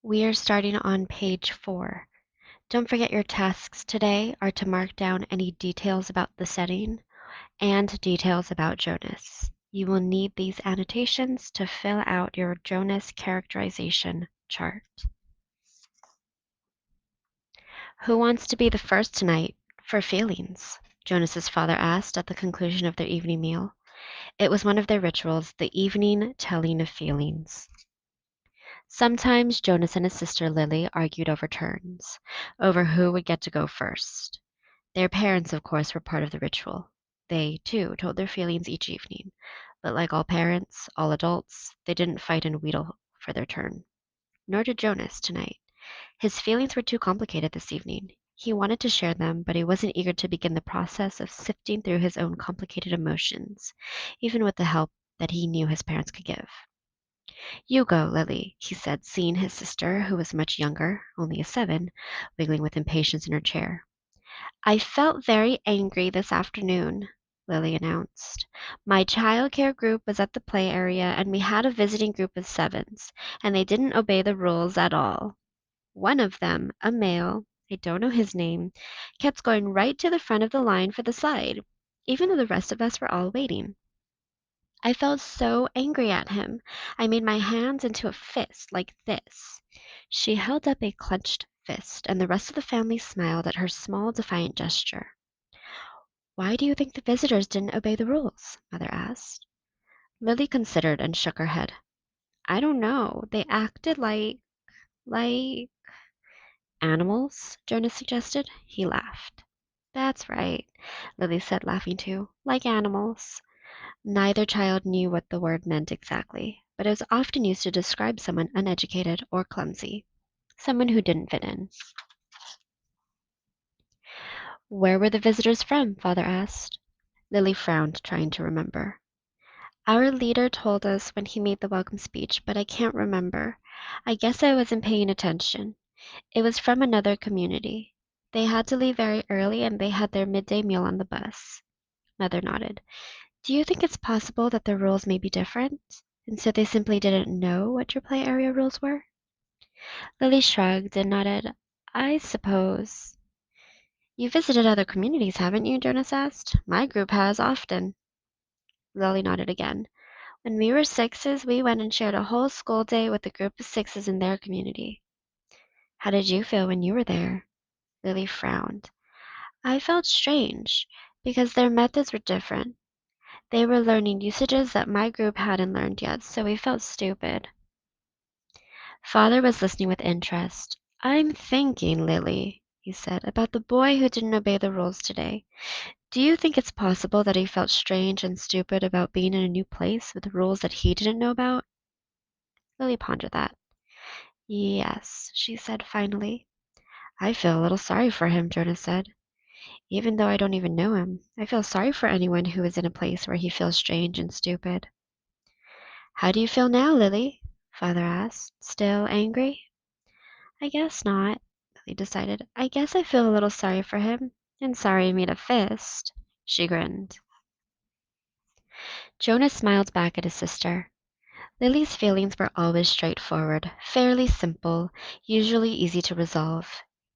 We are starting on page 4. Don't forget your tasks today are to mark down any details about the setting and details about Jonas. You will need these annotations to fill out your Jonas characterization chart. Who wants to be the first tonight for feelings? Jonas's father asked at the conclusion of their evening meal. It was one of their rituals, the evening telling of feelings. Sometimes Jonas and his sister Lily argued over turns, over who would get to go first. Their parents, of course, were part of the ritual. They, too, told their feelings each evening, but like all parents, all adults, they didn't fight and wheedle for their turn. Nor did Jonas tonight. His feelings were too complicated this evening. He wanted to share them, but he wasn't eager to begin the process of sifting through his own complicated emotions, even with the help that he knew his parents could give. You go, Lily, he said, seeing his sister, who was much younger, only a 7, wiggling with impatience in her chair. I felt very angry this afternoon, Lily announced. My childcare group was at the play area and we had a visiting group of 7s, and they didn't obey the rules at all. One of them, a male, I don't know his name, kept going right to the front of the line for the slide, even though the rest of us were all waiting. I felt so angry at him. I made my hands into a fist like this. She held up a clenched fist, and the rest of the family smiled at her small, defiant gesture. Why do you think the visitors didn't obey the rules? Mother asked. Lily considered and shook her head. I don't know. They acted like animals, Jonas suggested. He laughed. That's right, Lily said, laughing too. Like animals. Neither child knew what the word meant exactly, but it was often used to describe someone uneducated or clumsy, someone who didn't fit in. Where were the visitors from? Father asked. Lily frowned, trying to remember. Our leader told us when he made the welcome speech, but I can't remember. I guess I wasn't paying attention. It was from another community. They had to leave very early and they had their midday meal on the bus. Mother nodded. Do you think it's possible that the rules may be different? And so they simply didn't know what your play area rules were? Lily shrugged and nodded. I suppose. You visited other communities, haven't you? Jonas asked. My group has often. Lily nodded again. When we were 6s, we went and shared a whole school day with a group of 6s in their community. How did you feel when you were there? Lily frowned. I felt strange, because their methods were different. They were learning usages that my group hadn't learned yet, so we felt stupid. Father was listening with interest. I'm thinking, Lily, he said, about the boy who didn't obey the rules today. Do you think it's possible that he felt strange and stupid about being in a new place with rules that he didn't know about? Lily pondered that. Yes, she said finally. I feel a little sorry for him, Jonas said. Even though I don't even know him, I feel sorry for anyone who is in a place where he feels strange and stupid. How do you feel now, Lily? Father asked. Still angry? I guess not, Lily decided. I guess I feel a little sorry for him, and sorry I made a fist. She grinned. Jonas smiled back at his sister. Lily's feelings were always straightforward, fairly simple, usually easy to resolve.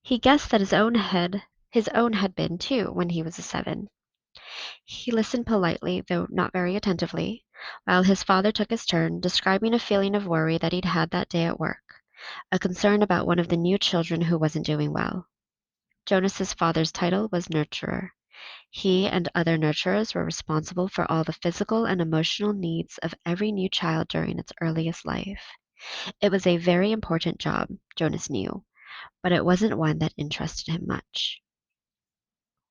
He guessed that his own had been too when he was a 7. He listened politely, though not very attentively, while his father took his turn, describing a feeling of worry that he'd had that day at work, a concern about one of the new children who wasn't doing well. Jonas's father's title was nurturer. He and other nurturers were responsible for all the physical and emotional needs of every new child during its earliest life. It was a very important job, Jonas knew, but it wasn't one that interested him much.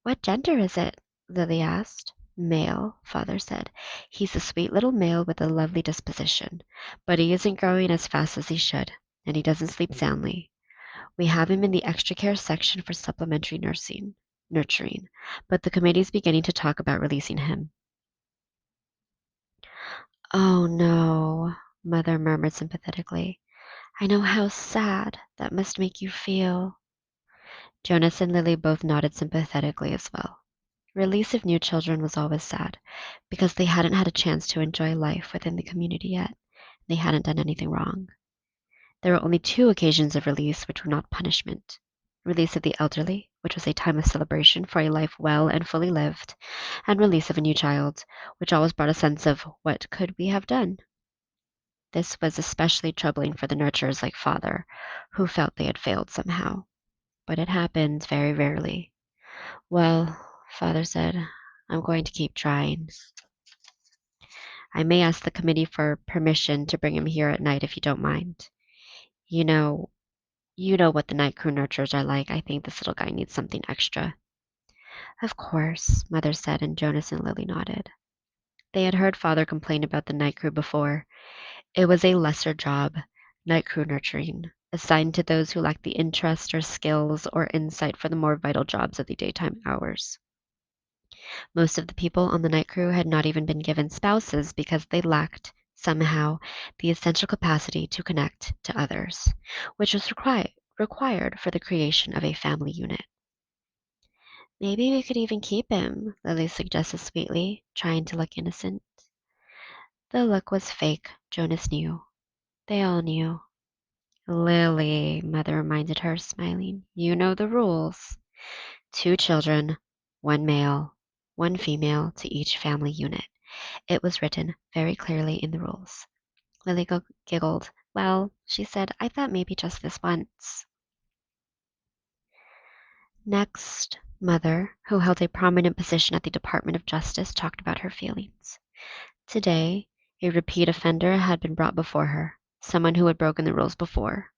What gender is it? Lily asked. Male, father said. He's a sweet little male with a lovely disposition, but he isn't growing as fast as he should, and he doesn't sleep soundly. We have him in the extra care section for supplementary nurturing, but the committee's beginning to talk about releasing him. Oh no, Mother murmured sympathetically. I know how sad that must make you feel. Jonas and Lily both nodded sympathetically as well. Release of new children was always sad, because they hadn't had a chance to enjoy life within the community yet. They hadn't done anything wrong. There were only two occasions of release which were not punishment: release of the elderly, which was a time of celebration for a life well and fully lived, and release of a new child, which always brought a sense of what could we have done. This was especially troubling for the nurturers like father, who felt they had failed somehow. But it happened very rarely. Well, father said, I'm going to keep trying. I may ask the committee for permission to bring him here at night if you don't mind. You know, you know what the night crew nurturers are like. I think this little guy needs something extra. Of course, Mother said, and Jonas and Lily nodded. They had heard Father complain about the night crew before. It was a lesser job, night crew nurturing, assigned to those who lacked the interest or skills or insight for the more vital jobs of the daytime hours. Most of the people on the night crew had not even been given spouses because they lacked, somehow, the essential capacity to connect to others, which was required for the creation of a family unit. Maybe we could even keep him, Lily suggested sweetly, trying to look innocent. The look was fake, Jonas knew. They all knew. Lily, Mother reminded her, smiling, you know the rules. 2 children, 1 male, 1 female to each family unit. It was written very clearly in the rules. Lily giggled. Well, she said, I thought maybe just this once. Next, Mother, who held a prominent position at the Department of Justice, talked about her feelings. Today, a repeat offender had been brought before her, someone who had broken the rules before,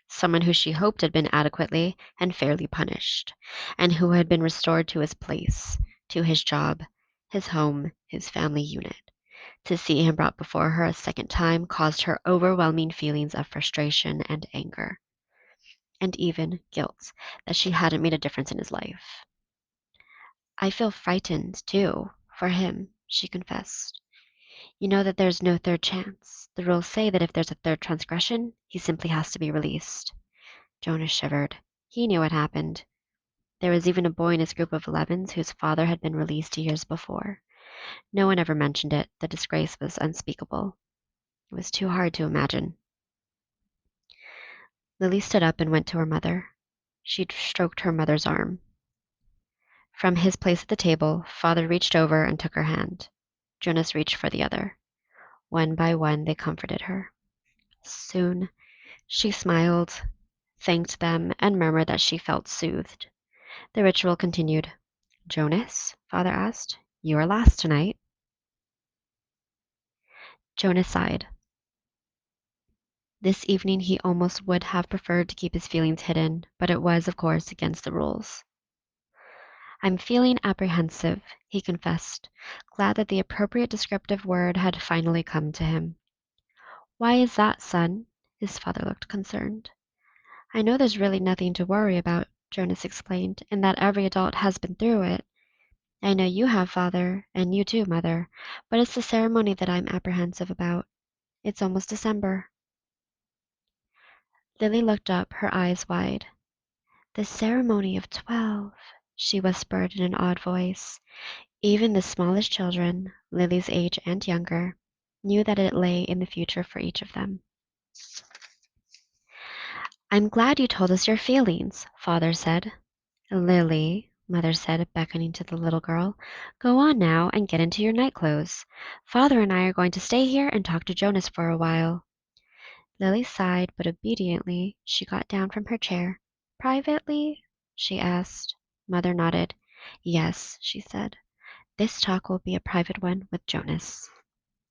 someone who she hoped had been adequately and fairly punished, and who had been restored to his place, to his job, his home, his family unit. To see him brought before her a second time caused her overwhelming feelings of frustration and anger, and even guilt that she hadn't made a difference in his life. I feel frightened, too, for him, she confessed. You know that there's no third chance. The rules say that if there's a third transgression, he simply has to be released. Jonas shivered. He knew what happened. There was even a boy in his group of 11s whose father had been released years before. No one ever mentioned it. The disgrace was unspeakable. It was too hard to imagine. Lily stood up and went to her mother. She stroked her mother's arm. From his place at the table, father reached over and took her hand. Jonas reached for the other. One by one, they comforted her. Soon, she smiled, thanked them, and murmured that she felt soothed. The ritual continued. Jonas, father asked, you are last tonight. Jonas sighed. This evening he almost would have preferred to keep his feelings hidden, but it was, of course, against the rules. I'm feeling apprehensive, he confessed, glad that the appropriate descriptive word had finally come to him. Why is that, son? His father looked concerned. I know there's really nothing to worry about, Jonas explained, and that every adult has been through it. I know you have, father, and you too, mother, but it's the ceremony that I'm apprehensive about. It's almost December. Lily looked up, her eyes wide. The ceremony of 12, she whispered in an odd voice. Even the smallest children, Lily's age and younger, knew that it lay in the future for each of them. I'm glad you told us your feelings, father said. Lily, mother said, beckoning to the little girl, go on now and get into your night clothes. Father and I are going to stay here and talk to Jonas for a while. Lily sighed, but obediently she got down from her chair. Privately? She asked. Mother nodded. Yes, she said. This talk will be a private one with Jonas.